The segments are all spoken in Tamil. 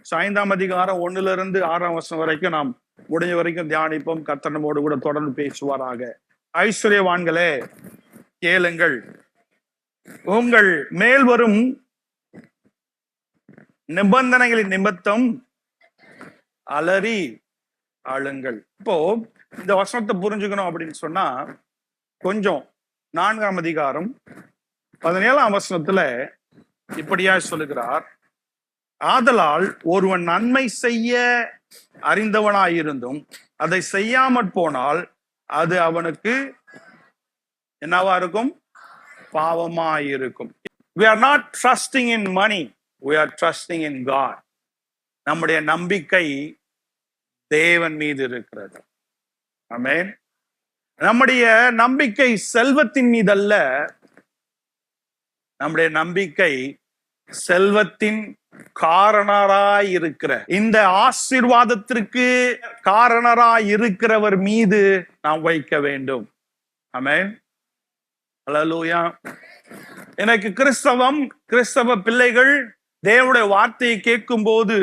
5ஆம் அதிகாரம் 1-6 வரைக்கும் நாம் முடிஞ்ச வரைக்கும் தியானிப்போம். கர்த்தர் நம்மோடு கூட தொடர்ந்து பேசுவாராக. ஐஸ்வர்யவான்களே கேளுங்கள், உங்கள் மேல் வரும் நிபந்தனைகளின் நிமித்தம் அலறி ஆளுங்கள். இப்போ இந்த வசனத்தை புரிஞ்சுக்கணும் அப்படின்னு சொன்னா, கொஞ்சம் 4ஆம் அதிகாரம் 17ஆம் வசனத்துல இப்படியா சொல்லுகிறார், ஆதலால் ஒருவன் நன்மை செய்ய அறிந்தவனாயிருந்தும் அதை செய்யாமற் போனால் அது அவனுக்கு என்னவா இருக்கும்? பாவமாயிருக்கும். We are not trusting in money, we are trusting in God. நம்முடைய நம்பிக்கை தேவன் மீது இருக்கிறது. ஆமென். நம்முடைய நம்பிக்கை செல்வத்தின் மீது அல்ல, நம்முடைய நம்பிக்கை செல்வத்தின் காரணராய் இருக்கிற, இந்த ஆசீர்வாதத்திற்கு காரணராய் இருக்கிறவர் மீது நாம் வைக்க வேண்டும். ஆமென். அல்லேலூயா. எனக்கு கிறிஸ்தவ பிள்ளைகள் தேவனுடைய வார்த்தையை கேட்கும் போது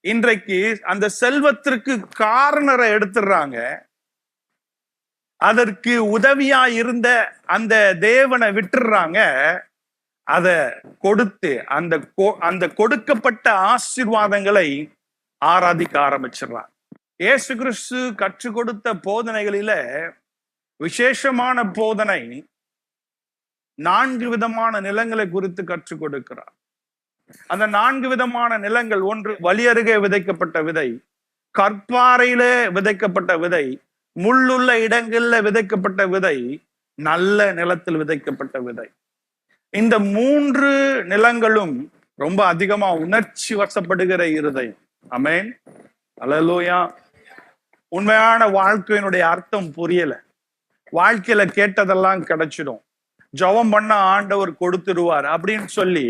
இன்றைக்கு அந்த செல்வத்திற்கு காரணரை எடுத்துடுறாங்க. அதற்கு உதவியா இருந்த அந்த தேவனை விட்டுறாங்க. அத கொடுத்து அந்த கொடுக்கப்பட்ட ஆசீர்வாதங்களை ஆராதிக்க ஆரம்பிச்சிடறாங்க. இயேசு கிறிஸ்து கற்றுக் கொடுத்த போதனைகளில விசேஷமான போதனை 4 விதமான நிலங்களை குறித்து கற்றுக் கொடுக்கிறார். அந்த 4 விதமான நிலங்கள், ஒன்று வழி அருகே விதைக்கப்பட்ட விதை, கற்பாறையில விதைக்கப்பட்ட விதை, முள்ளுள்ள இடங்கள்ல விதைக்கப்பட்ட விதை, நல்ல நிலத்தில் விதைக்கப்பட்ட விதை. இந்த 3 நிலங்களும் ரொம்ப அதிகமா உணர்ச்சி வசப்படுகிற இருதயம். ஆமென். அல்லேலூயா. உண்மையான வாழ்க்கையினுடைய அர்த்தம் புரியல. வாழ்க்கையில கேட்டதெல்லாம் கிடைச்சிடும், ஜெபம் பண்ண ஆண்டவர் கொடுத்துடுவார் அப்படின்னு சொல்லி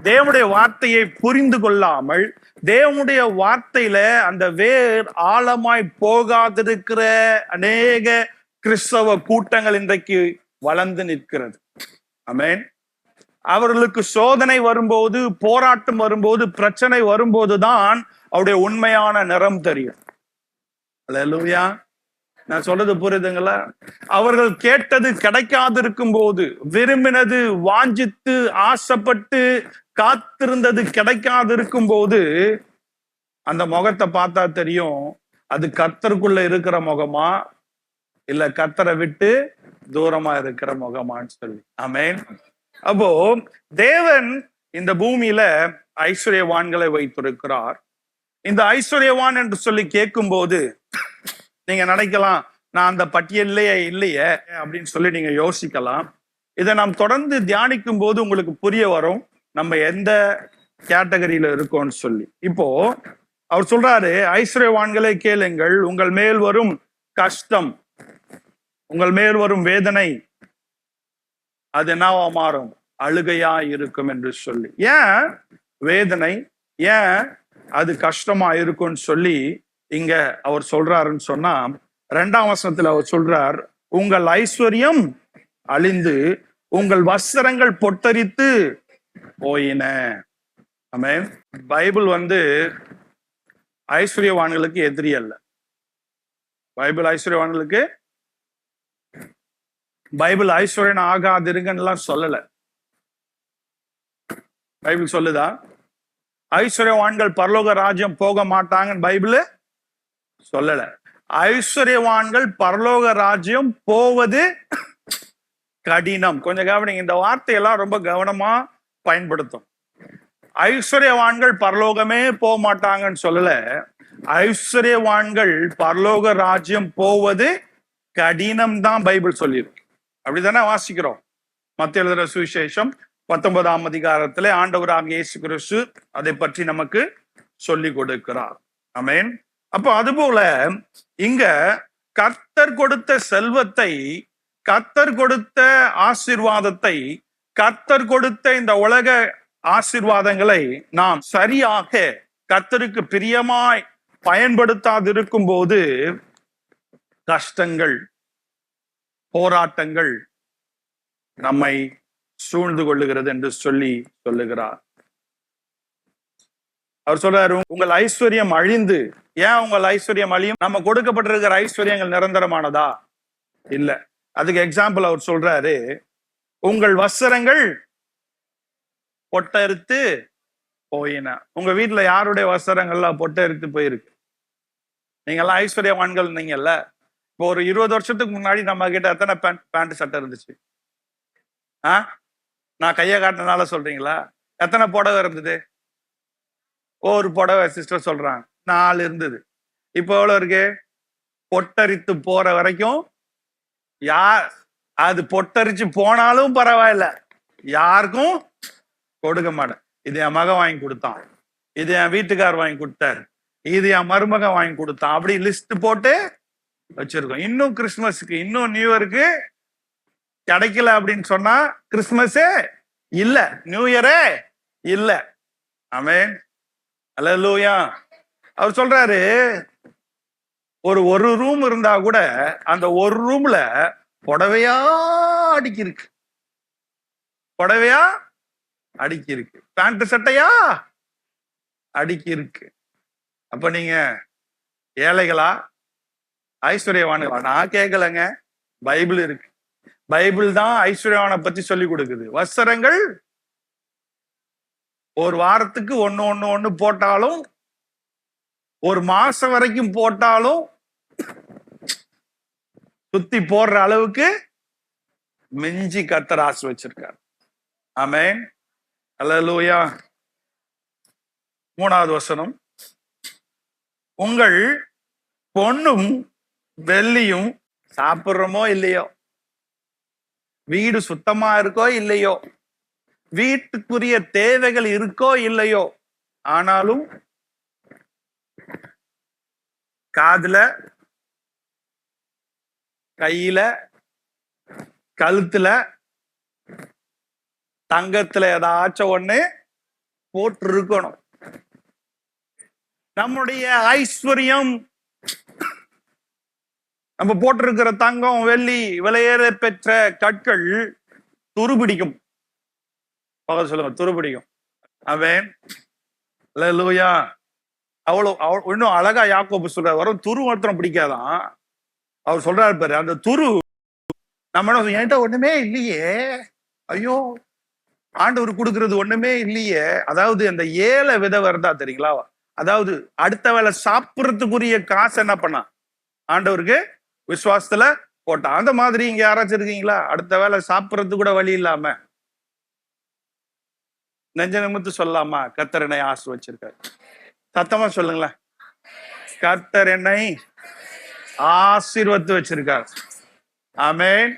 தேவனுடைய வார்த்தையை புரிந்து கொள்ளாமல், தேவனுடைய வார்த்தையில அந்த வேர் ஆழமாய் போகாதிருக்கிற அநேக கிறிஸ்தவ கூட்டங்கள் இன்றைக்கு வளர்ந்து நிற்கிறது. ஆமென். அவர்களுக்கு சோதனை வரும்போது, போராட்டம் வரும்போது, பிரச்சனை வரும்போதுதான் அவருடைய உண்மையான நிறம் தெரியும். அல்லேலூயா. நான் சொல்றது புரியுதுங்களா? அவர்கள் கேட்டது கிடைக்காதிருக்கும் போது, விரும்பினது, வாஞ்சித்து ஆசைப்பட்டு காத்திருந்தது கிடைக்காதிருக்கும் போது, அந்த முகத்தை பார்த்தா தெரியும் அது கர்த்தருக்குள்ள இருக்கிற முகமா இல்ல கர்த்தரை விட்டு தூரமா இருக்கிற முகமான்னு சொல்லி. ஆமென். அப்போ தேவன் இந்த பூமியில ஐஸ்வர்யவான்களை வைத்திருக்கிறார். இந்த ஐஸ்வர்யவான் என்று சொல்லி கேட்கும் போது நீங்க நினைக்கலாம், நான் அந்த பட்டியல்லையே இல்லையே அப்படின்னு சொல்லி நீங்க யோசிக்கலாம். இதை நாம் தொடர்ந்து தியானிக்கும் போது உங்களுக்கு புரிய வரும் நம்ம எந்த கேட்டகரியில இருக்கோம்னு சொல்லி. இப்போ அவர் சொல்றாரு, ஐஸ்வர்யவான்களை கேளுங்கள், உங்கள் மேல் வரும் கஷ்டம், உங்கள் மேல் வரும் வேதனை அது என்னவா மாறும்? அழுகையா இருக்கும் என்று சொல்லி. ஏன் வேதனை, ஏன் அது கஷ்டமா இருக்கும்னு சொல்லி இங்க அவர் சொல்றாருன்னு சொன்னா, 2ஆம் வசனத்துல அவர் சொல்றார், உங்கள் ஐஸ்வர்யம் அழிந்து உங்கள் வஸ்திரங்கள் பொட்டரித்து போயின. ஆமென். பைபிள் ஐஸ்வர்யவான்களுக்கு எதிரி அல்ல. பைபிள் ஐஸ்வர்யவான்களுக்கு, பைபிள் ஐஸ்வர்யன் ஆகாதிருங்கன்னு சொல்லல. பைபிள் சொல்லுதா ஐஸ்வர்யவான்கள் பரலோக ராஜ்யம் போக மாட்டாங்கன்னு? பைபிள் சொல்லல. ஐஸ்வர்யவான்கள் பரலோக ராஜ்யம் போவது கடினம். கொஞ்சம் கவனிங்க, இந்த வார்த்தையெல்லாம் ரொம்ப கவனமா பயன்படுத்தும். ஐஸ்வர்யவான்கள் பரலோகமே போக மாட்டாங்கன்னு சொல்லல. ஐஸ்வர்யவான்கள் பரலோக ராஜ்யம் போவது கடினம் தான் பைபிள் சொல்லியிருக்கு. அப்படித்தானே வாசிக்கிறோம். மத்தேயு எழுதின சுவிசேஷம் 19ஆம் அதிகாரத்திலே ஆண்டவராகிய இயேசு கிறிஸ்து அதை பற்றி நமக்கு சொல்லி கொடுக்கிறார். ஆமென். அப்போ அதுபோல இங்க கர்த்தர் கொடுத்த செல்வத்தை, கர்த்தர் கொடுத்த ஆசீர்வாதத்தை, கர்த்தர் கொடுத்த இந்த உலக ஆசீர்வாதங்களை நாம் சரியாக கர்த்தருக்கு பிரியமாய் பயன்படுத்தாதிருக்கும் போது கஷ்டங்கள், போராட்டங்கள் நம்மை சூழ்ந்து கொள்ளுகிறது என்று சொல்லுகிறார். அவர் சொல்றாரு, உங்கள் ஐஸ்வர்யம் அழிந்து. ஏன் உங்கள் ஐஸ்வர்யம் அழியும்? நம்ம கொடுக்கப்பட்டிருக்கிற ஐஸ்வர்யங்கள் நிரந்தரமானதா? இல்ல. அதுக்கு எக்ஸாம்பிள் அவர் சொல்றாரு, உங்கள் வஸ்திரங்கள் பொட்டரித்து போயின. உங்க வீட்டுல யாருடைய வஸ்திரங்கள்லாம் பொட்டரித்து போயிருக்கு? நீங்க எல்லாம் ஐஸ்வர்யவான்கள் நீங்கல்ல. இப்போ ஒரு 20 வருஷத்துக்கு முன்னாடி நம்ம கிட்ட எத்தனை பேண்ட் சட்டை இருந்துச்சு? நான் கையை காட்டினால சொல்றீங்களா? எத்தனை புடவை இருந்தது? ஒரு புடவை சிஸ்டர் சொல்றாங்க 4 இருந்தது. இப்போ எவ்வளவு இருக்கு? பொட்டரித்து போற வரைக்கும் அது பொட்டரிச்சு போனாலும் பரவாயில்ல, யாருக்கும் கொடுக்க மாட்டேன். இது என் மகன் வாங்கி கொடுத்தான், இது என் வீட்டுக்கார் வாங்கி கொடுத்தாரு, இது என் மருமகன் வாங்கி கொடுத்தான், அப்படி லிஸ்ட் போட்டு வச்சிருக்கோம். இன்னும் கிறிஸ்துமஸுக்கு, இன்னும் நியூ இயருக்கு கிடைக்கல அப்படின்னு சொன்னா கிறிஸ்துமஸே இல்ல, நியூ இயரே இல்ல. ஆமென், அல்லேலூயா. அவர் சொல்றாரு, ஒரு ரூம் இருந்தா கூட அந்த ஒரு ரூம்ல புடவையா அடுக்கி இருக்கு, புடவையா அடுக்கி இருக்கு, பேண்ட் சட்டையா அடுக்கி இருக்கு. அப்ப நீங்க ஏழைகளா ஐஸ்வர்யவான்களா? நான் கேட்கலங்க, பைபிள் இருக்கு. பைபிள் தான் ஐஸ்வர்யவானை பத்தி சொல்லி கொடுக்குது. வஸ்திரங்கள் ஒரு வாரத்துக்கு ஒண்ணு போட்டாலும், ஒரு மாசம் வரைக்கும் போட்டாலும் சுத்தி போடுற அளவுக்கு மிஞ்சி கர்த்தர் ஆசை வச்சிருக்கார். ஆமென், அல்லேலூயா. 3வது வசனம், உங்கள் பொன்னும் வெள்ளியும், சாப்பிடுறோமோ இல்லையோ, வீடு சுத்தமா இருக்கோ இல்லையோ, வீட்டுக்குரிய தேவைகள் இருக்கோ இல்லையோ, ஆனாலும் காதுல, கையில, கழுத்துல, தங்கத்துல ஏதாச்சும் ஒண்ணு போட்டு இருக்கணும். நம்முடைய ஐஸ்வர்யம், நம்ம போட்டிருக்கிற தங்கம், வெள்ளி, விலையேற பெற்ற கற்கள் துருபிடிக்கும். சொல்லுங்க, துருபிடிக்கும். அவன் அல்லேலூயா. அவ்வளவு இன்னும் அழகா யாக்கோபு சொல்றாரு, வரும் துரு மாத்திரம் பிடிக்காதான். அவர் சொல்றாரு பாரு, அந்த துரு நம்ம என்கிட்ட ஒண்ணுமே இல்லையே, ஐயோ ஆண்டவர் கொடுக்கறது ஒண்ணுமே இல்லையே. அதாவது அந்த ஏழை விதவை இருந்தா தெரியுங்களா, அதாவது அடுத்த வேளை சாப்பிட்றதுக்குரிய காசு என்ன பண்ணா ஆண்டவருக்கு விசுவாசத்துல போட்டா. அந்த மாதிரி இங்க யாராச்சும் இருக்கீங்களா? அடுத்த வேளை சாப்பிட்றது கூட வழி இல்லாம நெஞ்ச நிமித்து சொல்லாமா, கர்த்தர் என்னை ஆசீர்வதிச்சிருக்காரு? சத்தமா சொல்லுங்களேன், கர்த்தர் என்னை ஆசீர்வதித்து வச்சிருக்கார். ஆமென்.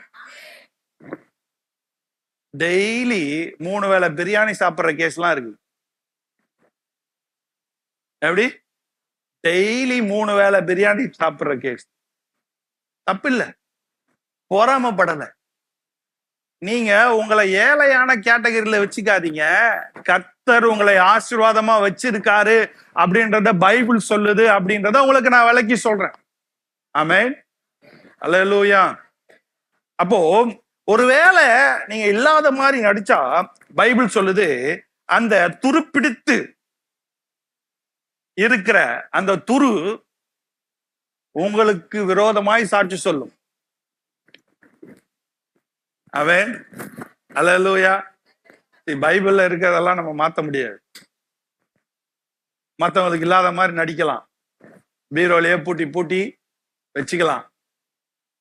டெய்லி 3 வேளை பிரியாணி சாப்பிடுற கேஸ் எல்லாம் இருக்கு. எப்படி? டெய்லி 3 வேளை பிரியாணி சாப்பிடுற கேஸ் தப்பில்ல, பொறாமப்படல. நீங்க உங்களை ஏழையான கேட்டகரியில வச்சுக்காதீங்க. கர்த்தர் உங்களை ஆசீர்வாதமா வச்சிருக்காரு அப்படின்றத பைபிள் சொல்லுது, அப்படின்றத உங்களுக்கு நான் விளக்கி சொல்றேன். ஆமென், அல்லேலூயா. அப்போ ஒருவேளை நீங்க இல்லாத மாதிரி நடிச்சா பைபிள் சொல்லுது, அந்த துருப்பிடித்து இருக்கிற அந்த துரு உங்களுக்கு விரோதமாய் சாட்சி சொல்லும். ஆமென், அல்லேலூயா. பைபிள்ல இருக்கிறதெல்லாம் நம்ம மாத்த முடியாது. மத்தவங்களுக்கு இல்லாத மாதிரி நடிக்கலாம், பீரோலையே பூட்டி பூட்டி வச்சுக்கலாம்.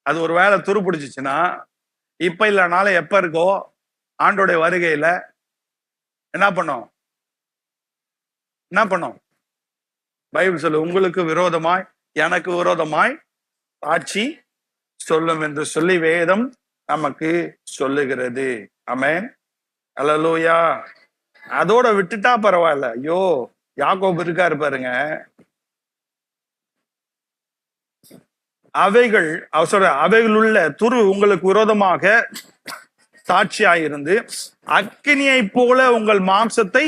அது ஒரு வேளை துரு பிடிச்சிச்சுன்னா, இப்ப இல்லைனாலும் எப்ப இருக்கோ ஆண்டோடைய வருகையில என்ன பண்ணும்? பைபிள் சொல்லு, உங்களுக்கு விரோதமாய் எனக்கு விரோதமாய் சாட்சி சொல்லும் என்று சொல்லி வேதம் நமக்கு சொல்லுகிறது. ஆமென், அல்லேலூயா. அதோட விட்டுட்டா பரவாயில்ல. ஐயோ, யாக்கோபு இருக்காரு பாருங்க, அவைகள் உள்ள துரு உங்களுக்கு விரோதமாக சாட்சியாயிருந்து அக்கினியை போல உங்கள் மாம்சத்தை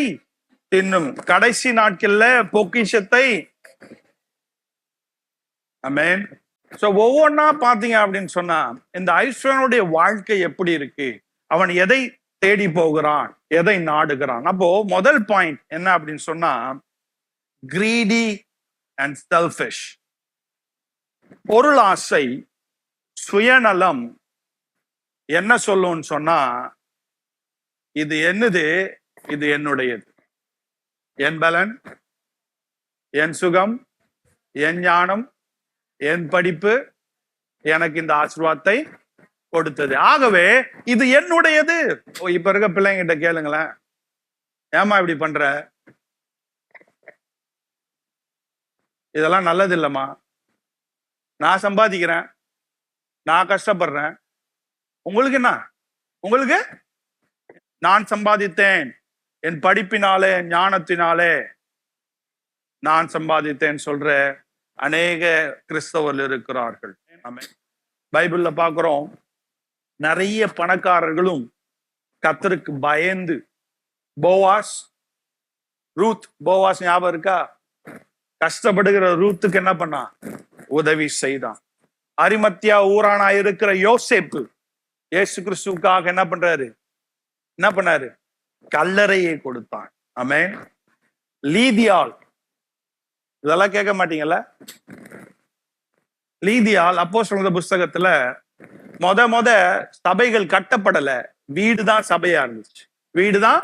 தின்னும். கடைசி நாட்கள்ல பொக்கிஷத்தை. ஆமென். சோ ஒவ்வொன்னா பாத்தீங்க அப்படின்னு சொன்னா, இந்த ஐஸ்வர்யனுடைய வாழ்க்கை எப்படி இருக்கு, அவன் எதை தேடி போகிறான், எதை நாடுகிறான். அப்போ முதல் பாயிண்ட் என்ன அப்படின்னு சொன்னா, greedy and selfish. பொருள் ஆசை, சுயநலம் என்ன சொல்லும்னு சொன்னா, இது என்னது, இது என்னுடையது, என் பலன், என் சுகம், என் ஞானம், என் படிப்பு எனக்கு இந்த ஆசீர்வாதத்தை கொடுத்தது, ஆகவே இது என்னுடையது. இப்ப இருக்க பிள்ளைங்கிட்ட கேளுங்களேன், ஏமா இப்படி பண்ற, இதெல்லாம் நல்லது இல்லம்மா, நான் சம்பாதிக்கிறேன், நான் கஷ்டப்படுறேன், உங்களுக்கு என்ன, உங்களுக்கு நான் சம்பாதித்தேன், என் படிப்பினாலே ஞானத்தினாலே நான் சம்பாதித்தேன் சொல்ற அநேக கிறிஸ்தவர்கள் இருக்கிறார்கள். பைபிள்ல பாக்குறோம், நிறைய பணக்காரர்களும் கர்த்தருக்கு பயந்து, போவாஸ், ரூத், போவாஸ் ஞாபகம் இருக்கா, கஷ்டப்படுகிற ரூத்துக்கு என்ன பண்ணா, உதவி செய்தான். அரிமத்தியா ஊரானா இருக்கிற யோசேப்பு இயேசு கிறிஸ்துவுக்காக என்ன பண்ணாரு, கல்லறையை கொடுத்தான். ஆமென். லீதியாள், இதெல்லாம் கேட்க மாட்டீங்கல்ல, லீதியாள் அப்போஸ்தலர் புஸ்தகத்துல மொத சபைகள் கட்டப்படல, வீடுதான் சபையா இருந்துச்சு, வீடுதான்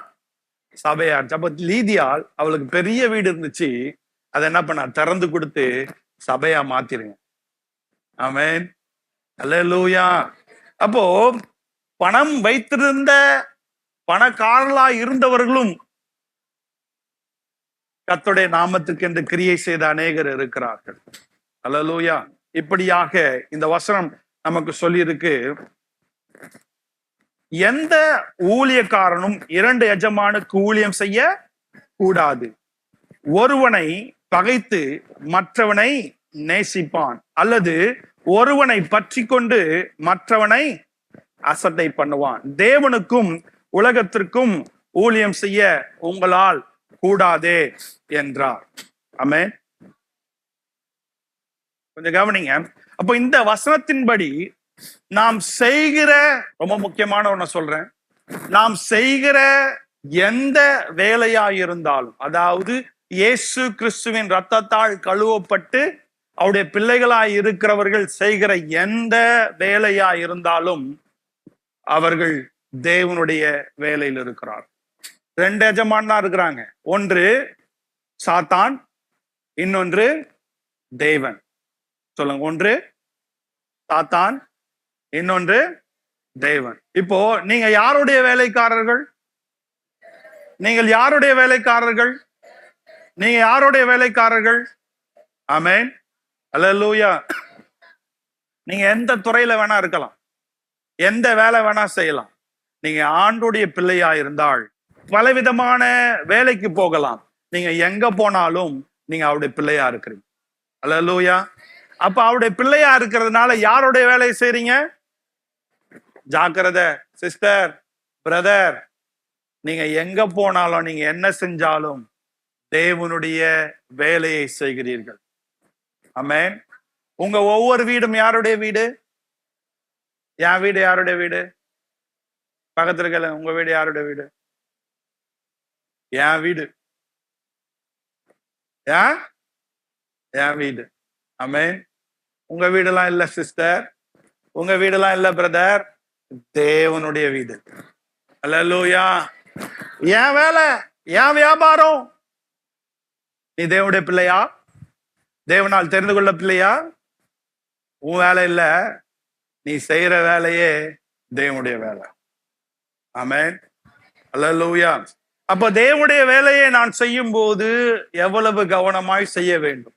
சபையா இருந்துச்சு. அப்ப லீதியாள், அவளுக்கு பெரிய வீடு இருந்துச்சு, அதை என்ன பண்ண, திறந்து கொடுத்து சபையா மாத்திருங்க. ஆமென், அல்லேலூயா. அப்போ பணம் வைத்திருந்த பணக்காரர்களா இருந்தவர்களும் கர்த்தருடைய நாமத்துக்கு என்று கிரியை செய்த அநேகர் இருக்கிறார்கள். அல்லேலூயா. இப்படியாக இந்த வசனம் நமக்கு சொல்லி இருக்கு, எந்த ஊழியக்காரனும் இரண்டு எஜமானுக்கு ஊழியம் செய்ய கூடாது, ஒருவனை பகைத்து மற்றவனை நேசிப்பான், அல்லது ஒருவனை பற்றி கொண்டு மற்றவனை அசட்டை பண்ணுவான். தேவனுக்கும் உலகத்திற்கும் ஊழியம் செய்ய உங்களால் கூடாதே என்றார். ஆமென். கொஞ்சம் கவனிங்க. அப்போ இந்த வசனத்தின்படி நாம் செய்கிற, ரொம்ப முக்கியமான ஒண்ணு சொல்றேன், நாம் செய்கிற எந்த வேலையா இருந்தாலும், அதாவது இயேசு கிறிஸ்துவின் இரத்தத்தால் கழுவப்பட்டு அவருடைய பிள்ளைகளாய் இருக்கிறவர்கள் செய்கிற எந்த வேலையா இருந்தாலும் அவர்கள் தேவனுடைய வேலையில் இருக்கிறார். ரெண்டு எஜமான் தான் இருக்கிறாங்க, ஒன்று சாத்தான், இன்னொன்று தேவன். சொல்லுங்க, ஒன்று சாத்தான், இன்னொன்று தேவன். இப்போ நீங்க யாருடைய வேலைக்காரர்கள், நீங்கள் யாருடைய வேலைக்காரர்கள், நீங்க யாருடைய வேலைக்காரர்கள்? ஆமென், அல்லேலூயா. நீங்க எந்த துறையில வேணா இருக்கலாம், எந்த வேலை வேணா செய்யலாம், நீங்க ஆண்டுடைய பிள்ளையா இருந்தால் பலவிதமான வேலைக்கு போகலாம், நீங்க எங்க போனாலும் நீங்க அவருடைய பிள்ளையா இருக்கிறீங்க. அல்லேலூயா. அப்ப அவருடைய பிள்ளையா இருக்கிறதுனால யாருடைய வேலையை செய்றீங்க? ஜாக்கிரதை சிஸ்டர், பிரதர், நீங்க எங்க போனாலும், நீங்க என்ன செஞ்சாலும் தேவனுடைய வேலையை செய்கிறீர்கள். ஆமென். உங்க ஒவ்வொரு வீடும் யாருடைய வீடு? என் வீடு யாருடைய வீடு? பக்கத்துல இருக்க உங்க வீடு யாருடைய வீடு? என் வீடு, என் வீடு. ஆமென். உங்க வீடெல்லாம் இல்ல சிஸ்டர், உங்க வீடெல்லாம் இல்ல பிரதர், தேவனுடைய வீடு. அல்லேலூயா. என் வேலை, என் வியாபாரம், நீ தேவனுடைய பிள்ளையா, தேவனால் தெரிந்து கொள்ள பிள்ளையா? உன் வேலை இல்ல, நீ செய்யற வேலையே தேவனுடைய வேலை. ஆமென், அல்லேலூயா. அப்ப தேவனுடைய வேலையை நான் செய்யும் போது எவ்வளவு கவனமாய் செய்ய வேண்டும்.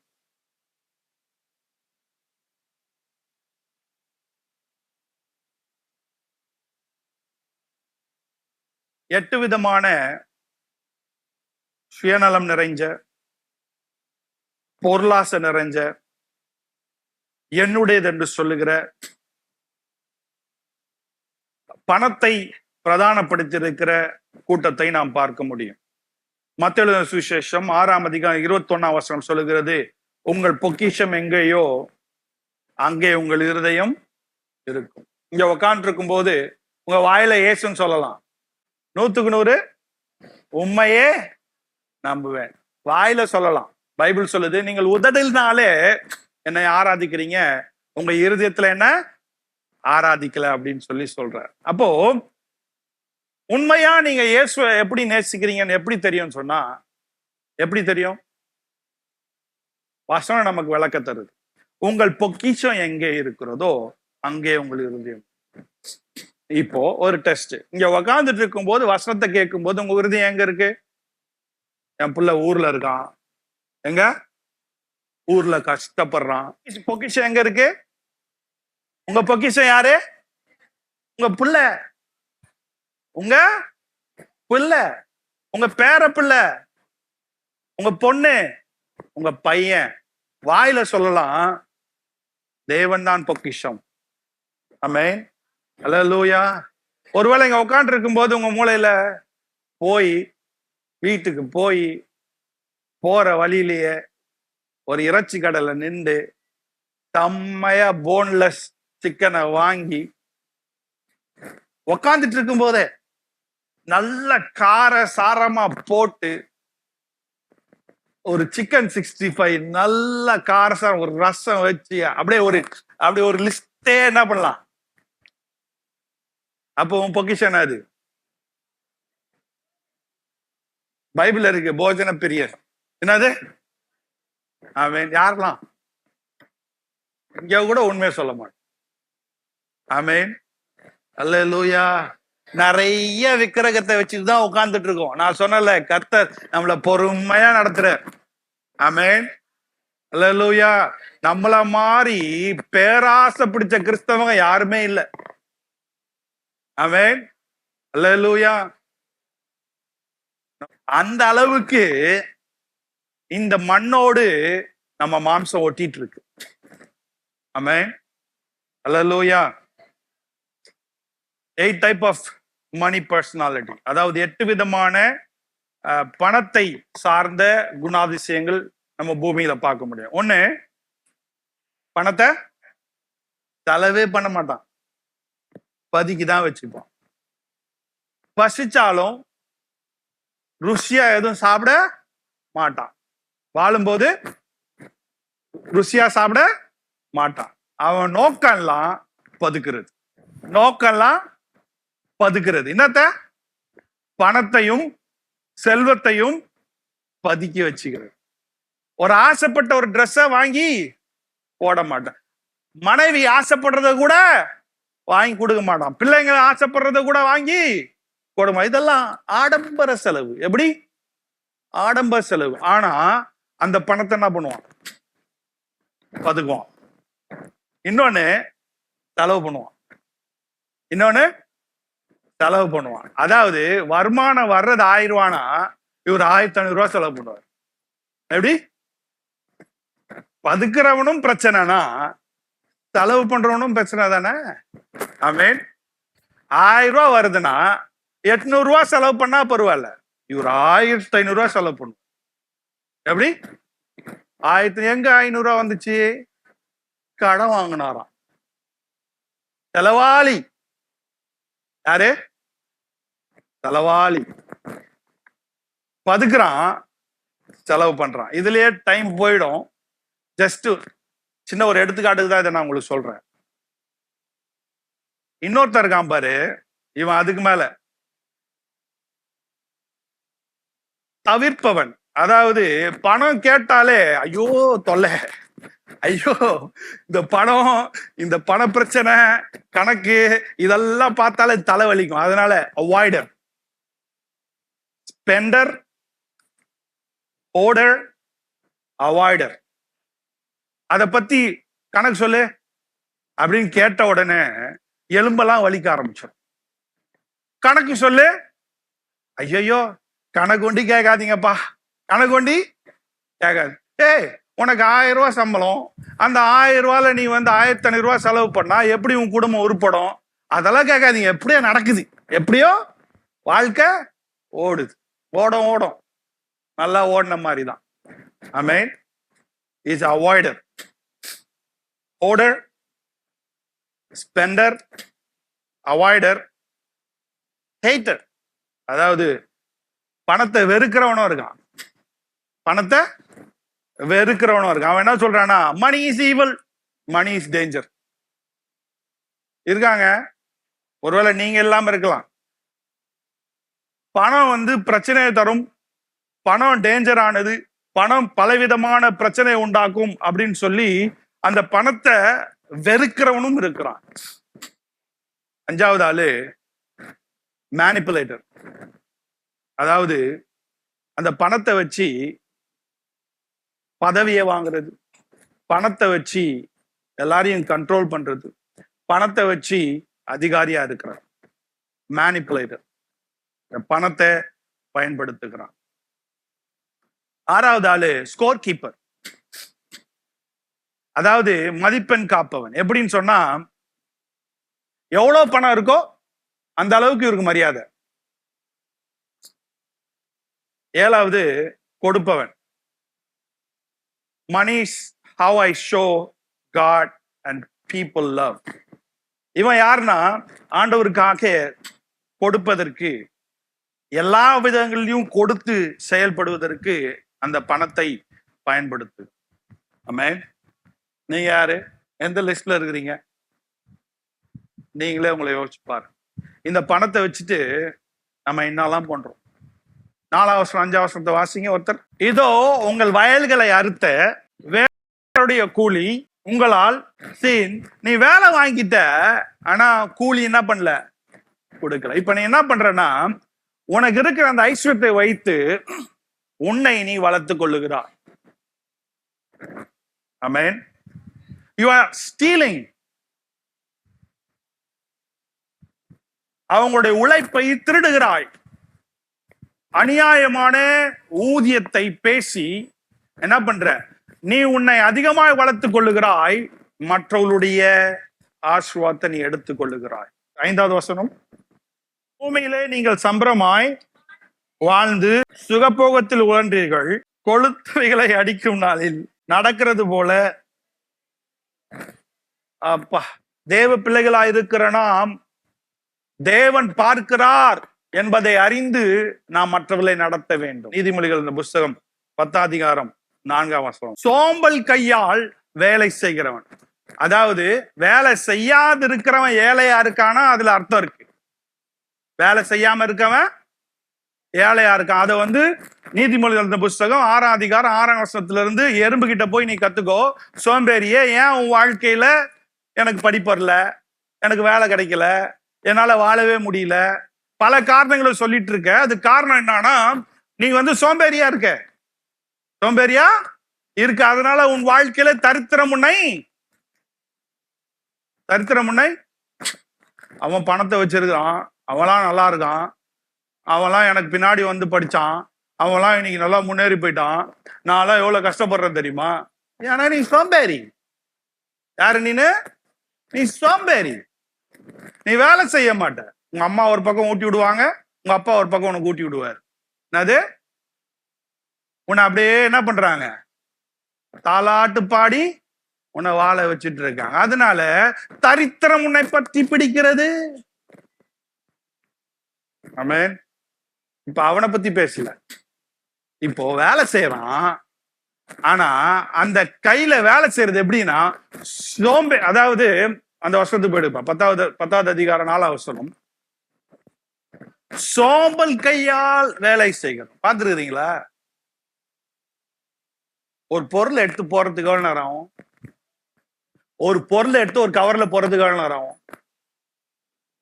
எட்டு விதமான சுயநலம் நிறைஞ்ச, பொருளாசை நிறைஞ்ச, என்னுடையது என்று சொல்லுகிற, பணத்தை பிரதானப்படுத்தியிருக்கிற கூட்டத்தை நாம் பார்க்க முடியும். மத்தேயு சுவிசேஷம் 6ஆம் அதிகாரம் 21ஆம் வசனம் சொல்லுகிறது, உங்கள் பொக்கிஷம் எங்கேயோ அங்கே உங்கள் இருதயம் இருக்கும். இங்க உட்கார்ந்து இருக்கும் போது உங்க வாயில ஏசுன்னு சொல்லலாம், 100க்கு 100 உண்மையே நம்புவேன், வாயில சொல்லலாம், பைபிள் சொல்லுது, நீங்கள் உதடினாலே என்னை ஆராதிக்கிறீங்க, உங்க இருதயத்துல என்ன ஆராதிக்கல அப்படின்னு சொல்லி சொல்றார். அப்போ உண்மையா நீங்க இயேசுவை எப்படி நேசிக்கிறீங்கன்னு எப்படி தெரியும் சொன்னா, எப்படி தெரியும்? வசனம் நமக்கு விளக்க தருது. உங்கள் பொக்கிஷம் எங்கே இருக்கிறதோ அங்கே உங்கள் இருதயம். இப்போ ஒரு டெஸ்ட், இங்க உக்காந்துட்டு இருக்கும் போது வசனத்தை கேட்கும் போது உங்க இருதயம் எங்க இருக்கு? என் புள்ள ஊர்ல இருக்கான், எங்க ஊர்ல கஷ்டப்படுறான். பொக்கிஷம் எங்க இருக்கு? உங்க பொக்கிஷம் யாரு? உங்க புள்ள, உங்க புள்ள, உங்க பேர பிள்ளை, உங்க பொண்ணு, உங்க பையன். வாயில சொல்லலாம், தேவன் தான் பொக்கிஷம். ஆமென், அல்லேலூயா. ஒருவேளை இங்க உட்காந்து இருக்கும் போது உங்க மூளையில போய் வீட்டுக்கு போய் போற வழியிலேயே ஒரு இறைச்சி கடையில நின்று செம்மையா போன்லெஸ் சிக்கனை வாங்கி உக்காந்துட்டு இருக்கும் போதே நல்ல கார சாரமா போட்டு ஒரு சிக்கன் 65 நல்ல காரசாரம் ஒரு ரசம் வச்சு அப்படியே ஒரு லிஸ்டே என்ன பண்ணலாம்? அப்போ உன் பொக்கிஷன் அது. பைபிள் இருக்கு, போஜன பிரியர். என்னது? ஆமென். யாரெல்லாம் இங்க கூட உண்மையை சொல்ல மாட்டேன். ஆமென், அல்லேலூயா. நிறைய விக்கிரகத்தை வச்சுதான் உட்கார்ந்துட்டு இருக்கோம். நான் சொன்னல, கர்த்தர் நம்மள பொறுமையா நடத்துறார். ஆமென், அல்லேலூயா. நம்மள மாதிரி பேராசை பிடிச்ச கிறிஸ்தவங்க யாருமே இல்லை. ஆமென், அல்லேலூயா. அந்த அளவுக்கு இந்த மண்ணோடு நம்ம மாம்சம் ஒட்டிட்டு இருக்கு. ஆமென், அல்லேலூயா. 8 type of money personality, அதாவது 8 விதமான பணத்தை சார்ந்த குணாதிசயங்கள் நம்ம பூமியில பார்க்க முடியும். ஒண்ணு, பணத்தை செலவே பண்ண மாட்டான், பதுக்கிதான் வச்சுப்பான். பசிச்சாலும் ருசியா எதுவும் சாப்பிட மாட்டான். வாழும்போது ருசியா சாப்பிட மாட்டான். அவன் நோக்கம்லாம் பதுக்கிறது, நோக்கம்லாம் பதுக்கிறது. என்னத்த? பணத்தையும் செல்வத்தையும் பதுக்கி வச்சுக்கிறது. ஒரு ஆசைப்பட்ட ஒரு ட்ரெஸ்ஸை வாங்கி போட மாட்டான். மனைவி ஆசைப்படுறத கூட வாங்கி கொடுக்க மாட்டான். பிள்ளைங்க ஆசைப்படுறத கூட வாங்கி கொடுமா. இதெல்லாம் ஆடம்பர செலவு. எப்படி? ஆடம்பர செலவு. ஆனா அந்த பணத்தை என்ன பண்ணுவான்? பதுக்குவான். இன்னொன்னு செலவு பண்ணுவான். இன்னொன்னு செலவு பண்ணுவான். அதாவது வருமானம் வர்றது 1000 ரூபானா இவர் 1500 ரூபாய் செலவு பண்ணுவார். எப்படி? பதுக்கிறவனும் பிரச்சனைனா செலவு பண்றவனும் பிரச்சனை தானே. ஆமென். 1000 ரூபாய் வருதுன்னா 800 ரூபாய் செலவு பண்ணா பரவாயில்ல, இவர் 1500 ரூபாய் செலவு பண்ணும். எப்படி? எங்க 500 ரூபாய் வந்துச்சு? கடன் வாங்கினாராம். செலவாளி யாரு? செலவாளி. பதுக்குறான், செலவு பண்றான். இதுலயே டைம் போயிடும். ஜஸ்ட் சின்ன ஒரு எடுத்துக்காட்டுக்கு தான் இதை நான் உங்களுக்கு சொல்றேன். இன்னொருத்தர் இருக்கான் பாரு, இவன் அதுக்கு மேல தவிர்ப்பவன். அதாவது பணம் கேட்டாலே ஐயோ தொல்லை, ஐயோ இந்த பணம், இந்த பண பிரச்சனை, கணக்கு, இதெல்லாம் பார்த்தாலே தலைவலிக்கும். அதனால அவாய்டர், ஸ்பெண்டர், ஓர்டர், அவாய்டர். அதை பத்தி கணக்கு சொல்லு அப்படின்னு கேட்ட உடனே எலும்பெல்லாம் வலிக்க ஆரம்பிச்சிடும். கணக்கு சொல்லு, ஐயோ கணக்கு ஒண்டி கேட்காதீங்கப்பா, கணக்கு ஒண்டி கேட்காது. ஏய், உனக்கு 1000 ரூபாய் சம்பளம், அந்த 1000 ரூபாயில நீ 1500 ரூபாய் செலவு பண்ணா எப்படி உன் குடும்பம் உருப்படும்? அதெல்லாம் கேட்காதீங்க. எப்படியோ நடக்குது, எப்படியோ வாழ்க்கை ஓடுது. ஓடும் நல்லா ஓடின மாதிரி தான். Amen. Is avoider, hoarder, spender, avoider, hater. அதாவது பணத்தை வெறுக்கிறவனும் இருக்கான், பணத்தை வெறுக்கிறவனும் இருக்கு. அவன் என்ன சொல்றானா, money is evil, money is danger. இருக்காங்க, ஒருவேளை நீங்க இல்லாம இருக்கலாம். பணம் பிரச்சனையை தரும், பணம் டேஞ்சர் ஆனது, பணம் பலவிதமான பிரச்சனை உண்டாக்கும் அப்படின்னு சொல்லி அந்த பணத்தை வெறுக்கிறவனும் இருக்கிறான். 5வது ஆளு மேனிபுலேட்டர். அதாவது அந்த பணத்தை வச்சு பதவியை வாங்குறது, பணத்தை வச்சு எல்லாரையும் கண்ட்ரோல் பண்றது, பணத்தை வச்சு அதிகாரியா இருக்கிறான். மேனிபுலேட்டர் பணத்தை பயன்படுத்துகிறான். 6வது ஆளு ஸ்கோர் கீப்பர். அதாவது மதிப்பெண் காப்பவன். எப்படின்னு சொன்னா, எவ்வளவு பணம் இருக்கோ அந்த அளவுக்கு இவருக்கு மரியாதை. 7வது கொடுப்பவன். Money is how I show god and people love. இவன் யாருன்னா, ஆண்டவருக்காக கொடுப்பதற்கு, எல்லா விதங்களிலும் கொடுத்து செயல்படுவதற்கு அந்த பணத்தை பயன்படுத்து. ஆமென். நீங்க யாரு? எந்த லிஸ்ட்ல இருக்கிறீங்க? நீங்களே உங்களை யோசிச்சு பாருங்க. இந்த பணத்தை வச்சுட்டு நம்ம என்னெல்லாம் பண்றோம்? 4வது வசனம் 5வது வசனத்தை வாசிங்க ஒருத்தர். இதோ உங்கள் வயல்களை அறுத்த வேலையுடைய கூலி உங்களால் நீ வேலை வாங்கிட்ட, ஆனா கூலி என்ன பண்ணல, கொடுக்கல. இப்ப நீ என்ன பண்றன்னா, உனக்கு இருக்கிற அந்த ஐஸ்வர்யத்தை வைத்து உன்னை நீ வளர்த்துக் கொள்ளுகிறாய். ஆமென். You are stealing. அவங்களுடைய உழைப்பை திருடுகிறாய். அநியாயமான ஊதியத்தை பேசி என்ன பண்ற, நீ உன்னை அதிகமாய் வளர்த்துக் கொள்ளுகிறாய், மற்றவர்களுடைய ஆசீர்வாதத்தை நீ எடுத்துக் கொள்ளுகிறாய். 5வது வசனம். பூமியிலே நீங்கள் சம்பிரமாய் வாழ்ந்து சுகபோகத்தில் உழன்றீர்கள், கொளுத்தவைகளை அடிக்கும் நாளில் நடக்கிறது போல. அப்பா, தேவ பிள்ளைகளாயிருக்கிற நாம் தேவன் பார்க்கிறார் என்பதை அறிந்து நாம் மற்றவர்களை நடத்த வேண்டும். நீதிமொழிகள் இந்த புஸ்தகம் 10வது அதிகாரம் 4வது வசனம். சோம்பல் கையால் வேலை செய்கிறவன். அதாவது வேலை செய்யாது இருக்கிறவன் ஏழையா இருக்கானா, அதுல அர்த்தம் இருக்கு. வேலை செய்யாம இருக்கவன் ஏழையா இருக்கான். அதை நீதிமொழிகள் இந்த புஸ்தகம் 6வது அதிகாரம் 6வது வசனத்துல இருந்து, எறும்பு கிட்ட போய் நீ கத்துக்கோ, சோம்பேறியே, ஏன் உன் வாழ்க்கையில எனக்கு படிப்பு வரல, எனக்கு வேலை கிடைக்கல, என்னால வாழவே முடியல, பல காரணங்களை சொல்லிட்டு இருக்க. அது காரணம் என்னன்னா, நீ சோம்பேறியா இருக்க, சோம்பேறியா இருக்க. அதனால உன் வாழ்க்கையில தரித்திர முனை. அவன் பணத்தை வச்சிருக்கான், அவன்லாம் நல்லா இருக்கான், அவன்லாம் எனக்கு பின்னாடி படிச்சான், அவன்லாம் இன்னைக்கு நல்லா முன்னேறி போயிட்டான், நான்லாம் எவ்வளவு கஷ்டப்படுறேன் தெரியுமா? ஏன்னா நீ சோம்பேறி. யாரு நீ சோம்பேறி. நீ வேலை செய்ய மாட்ட. உங்க அம்மா ஒரு பக்கம் ஊட்டி விடுவாங்க, உங்க அப்பா ஒரு பக்கம் உனக்கு ஊட்டி விடுவார். என்னது, உன்னை அப்படியே என்ன பண்றாங்க, தாலாட்டு பாடி உன்னை வாழ வச்சுட்டு இருக்காங்க. அதனால தரித்திரம் உன்னை பற்றி பிடிக்கிறது. ஆமென். இப்ப அவனை பத்தி பேசல, இப்போ வேலை செய்யறான். ஆனா அந்த கையில வேலை செய்யறது எப்படின்னா, அதாவது அந்த வருஷத்துக்கு போயிடுப்பா. 10வது அதிகாரம் 4வது வசனம். சோம்பல் கையால் வேலை செய்கிறோம். பார்த்துருக்கீங்களா? ஒரு பொருள் எடுத்து போறதுக்கு எவ்வளவு நேரம் ஆகும்? ஒரு பொருளை எடுத்து ஒரு கவர்ல போறதுக்கு எவ்வளவு நேரம் ஆகும்?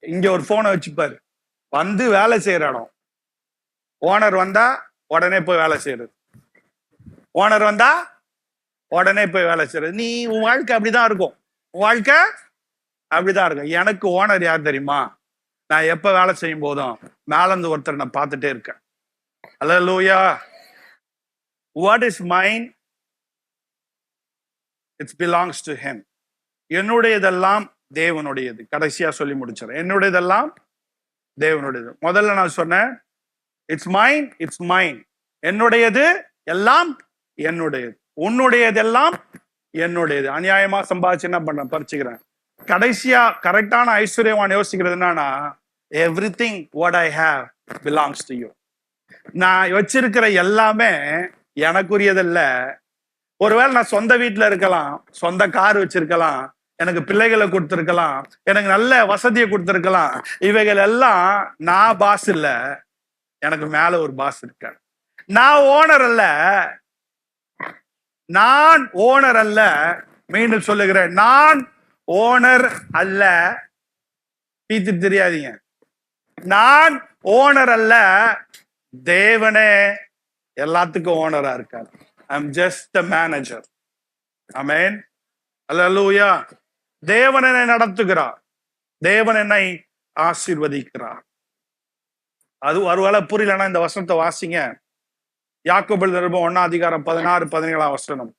இங்க ஒரு போனை வச்சுப்பாரு, வேலை செய்யற இடம். ஓனர் வந்தா உடனே போய் வேலை செய்யறது, ஓனர் வந்தா உடனே போய் வேலை செய்யறது. நீ உன் வாழ்க்கை அப்படிதான் இருக்கும். உன் வாழ்க்கை அப்படிதான் இருக்கும். எனக்கு ஓனர் யார் தெரியுமா? நான் எப்ப வேலை செய்யும் போதும் மேல இருந்து ஒருத்தர் நான் பார்த்துட்டே இருக்கேன். அல்லேலூயா. What is mine? It belongs to him. என்னுடையதெல்லாம் தேவனுடையது. கடைசியா சொல்லி முடிச்சிடறேன். என்னுடையதெல்லாம் தேவனுடையது. முதல்ல நான் சொன்னேன், இட்ஸ் மைன், இட்ஸ் மைன். என்னுடையது எல்லாம் என்னுடையது, உன்னுடையதெல்லாம் என்னுடையது. அநியாயமா சம்பாதிச்சு என்ன பண்றேன், பறிச்சுக்கிறேன். கடைசியா கரெக்டான ஐஸ்வர்யவான் யோசிக்கிறது என்னன்னா, everything what I have belongs to you. நான் வச்சிருக்கிற எல்லாமே எனக்குரியதல்ல, ஒருவேளை நான் சொந்த வீட்டுல இருக்கலாம், சொந்த கார் வச்சிருக்கலாம், எனக்கு பிள்ளைகளை கொடுத்திருக்கலாம், எனக்கு நல்ல வசதியை கொடுத்திருக்கலாம். இவைகள் எல்லாம் நான் பாஸ் இல்ல, எனக்கு மேல ஒரு பாஸ் இருக்க. நான் ஓனர் அல்ல, நான் ஓனர் அல்ல. மீண்டும் சொல்லுகிறேன், நான் ஓனர் அல்ல. பீத்து தெரியாதீங்க, நான் ஓனர் அல்ல, தேவனே எல்லாத்துக்கும் ஓனரா இருக்கார். I'm just a manager. Amen. Hallelujah. தேவன் என்னை நடத்துகிறார், தேவன் என்னை ஆசீர்வதிக்கிறார். அது ஒருவேளை புரியலன்னா இந்த வசனத்தை வாசிங்க. யாக்கோபு நிருபம் 1:16-17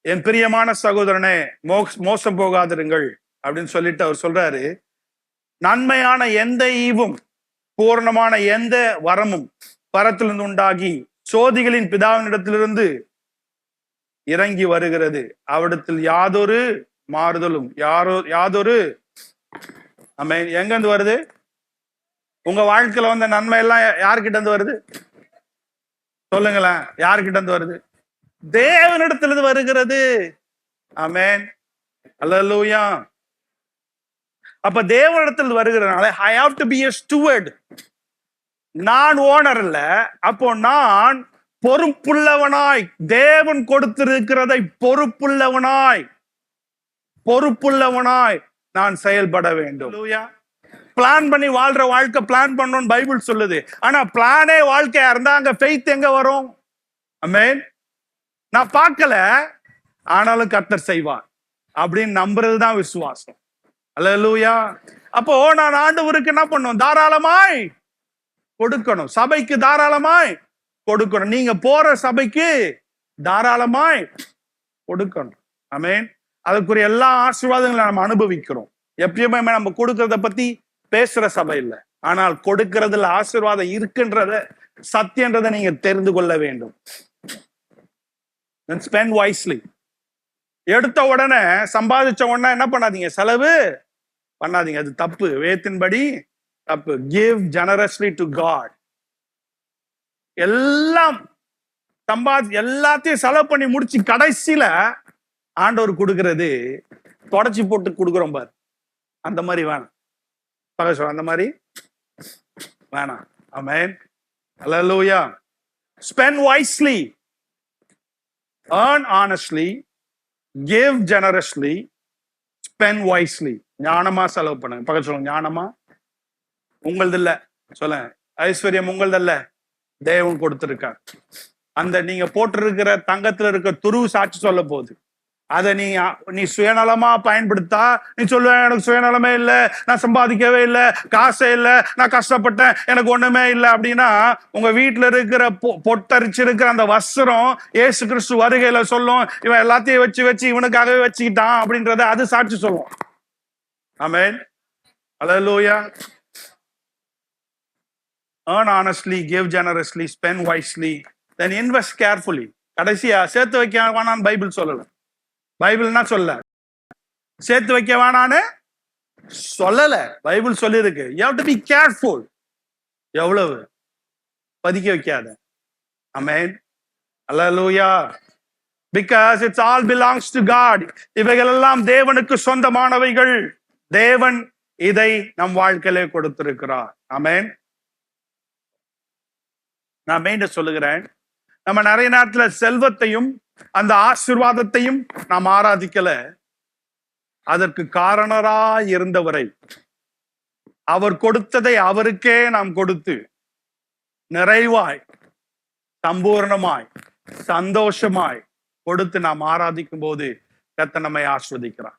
என் பிரியமான சகோதரனே, மோசம் போகாதிருங்கள் அப்படின்னு சொல்லிட்டு அவர் சொல்றாரு, நன்மையான எந்த ஈவும் பூர்ணமான எந்த வரமும் பரத்திலிருந்து உண்டாகி சோதிகளின் பிதாவினிடத்திலிருந்து இறங்கி வருகிறது. அவிடத்தில் யாதொரு மாறுதலும் யாதொரு எங்க இருந்து வருது? உங்க வாழ்க்கையில வந்த நன்மை எல்லாம் யாருக்கிட்ட இருந்து வருது? சொல்லுங்களேன், யாருக்கிட்ட இருந்து வருது? தேவனிடத்திலிருந்து வருகிறது. ஆமென். அல்லேலூயா. அப்ப தேவனிடத்தில் வருகிறதுனால I have to be a steward. நான் ஓனர் இல்ல, அப்போ நான் பொறுப்புள்ளவனாய், தேவன் கொடுத்திருக்கிறதை பொறுப்புள்ளவனாய் நான் செயல்பட வேண்டும். பிளான் பண்ணி வாழ்ற வாழ்க்கை பிளான் பண்ணணும்னு பைபிள் சொல்லுது. ஆனா பிளானே வாழ்க்கையா இருந்தா அங்க ஃபெய்த் எங்க வரும்? ஆமென். நான் பார்க்கல, ஆனாலும் கர்த்தர் செய்வார் அப்படின்னு நம்புறதுதான் விசுவாசம். அல்லேலூயா. அப்போ நான் ஆண்டவருக்கு என்ன பண்ணும்? தாராளமாய் கொடுக்கணும். சபைக்கு தாராளமாய் கொடுக்கணும். நீங்க போற சபைக்கு தாராளமாய் கொடுக்கணும். ஆமென். அதுக்குரிய எல்லா ஆசீர்வாதங்களும் நம்ம அனுபவிக்கிறோம். எப்பயுமே நம்ம கொடுக்கறத பத்தி பேசுற சபை இல்லை, ஆனால் கொடுக்கறதுல ஆசீர்வாதம் இருக்குன்றத சத்தியன்றதை நீங்க தெரிந்து கொள்ள வேண்டும். Spend wisely. எடுத்த உடனே சம்பாதிச்ச உடனே என்ன பண்ணாதீங்க? செலவு பண்ணாதீங்க, அது தப்பு. வேதத்தின்படி தப்பு. Give generously to God. எல்லாம் எல்லாத்தையும் செலவு பண்ணி முடிச்சு கடைசியில ஆண்டவர் கொடுக்கிறது தொடச்சி போட்டு கொடுக்குறோம் பாரு, அந்த மாதிரி வேணாம். அந்த மாதிரி வேணாம். ஆமென். அல்லேலூயா. Spend wisely. Earn honestly. Give generously. Spend wisely. ஞானமா செலவு பண்ணுங்க. பக்கத்துல சொல்லுங்க, ஞானமா. உங்களது இல்ல, சொல்ல ஐஸ்வர்யம் உங்களது இல்ல, தேவன் கொடுத்திருக்கார். அந்த நீங்க போட்டிருக்கிற தங்கத்துல இருக்க துருவு சாட்சி சொல்ல போகுது. அதை நீ சுயநலமா பயன்படுத்தா, நீ சொல்லுவ எனக்கு சுயநலமே இல்லை, நான் சம்பாதிக்கவே இல்லை, காசே இல்லை, நான் கஷ்டப்பட்டேன், எனக்கு ஒண்ணுமே இல்லை அப்படின்னா உங்க வீட்டுல இருக்கிற பொட்டரிச்சிருக்கிற அந்த வஸ்திரம் இயேசு கிறிஸ்து வருகையில சொல்லும், இவன் எல்லாத்தையும் வச்சு இவனுக்காகவே வச்சுக்கிட்டான் அப்படின்றத அது சாட்சி சொல்லும். ஆமென். அல்லேலூயா. Earn honestly, give generously, spend wisely, then invest carefully. கடைசியா சேர்த்து வைக்க வேணான்னு பைபிள் சொல்லல. பைபிள்னா சொல்ல சேர்த்து வைக்க வேணான்னு சொல்லல, பைபிள் சொல்லி இருக்கு. You have to be careful. எவ்வளவு பதுக்கி வைக்காத. ஆமென். அல்லேலூயா. Because it's all belongs to God. இவைகள் எல்லாம் தேவனுக்கு சொந்தமானவைகள். தேவன் இதை நம் வாழ்க்கையிலே கொடுத்திருக்கிறார். ஆமென். நான் மீண்டும் சொல்லுகிறேன், நம்ம நிறைய நேரத்துல செல்வத்தையும் அந்த ஆசீர்வாதத்தையும் நாம் ஆராதிக்கல. அதற்கு காரணராய் இருந்தவரை, அவர் கொடுத்ததை அவருக்கே நாம் கொடுத்து நிறைவாய், சம்பூர்ணமாய், சந்தோஷமாய் கொடுத்து நாம் ஆராதிக்கும் போது கர்த்தர் நம்மை ஆசீர்வதிக்கிறார்.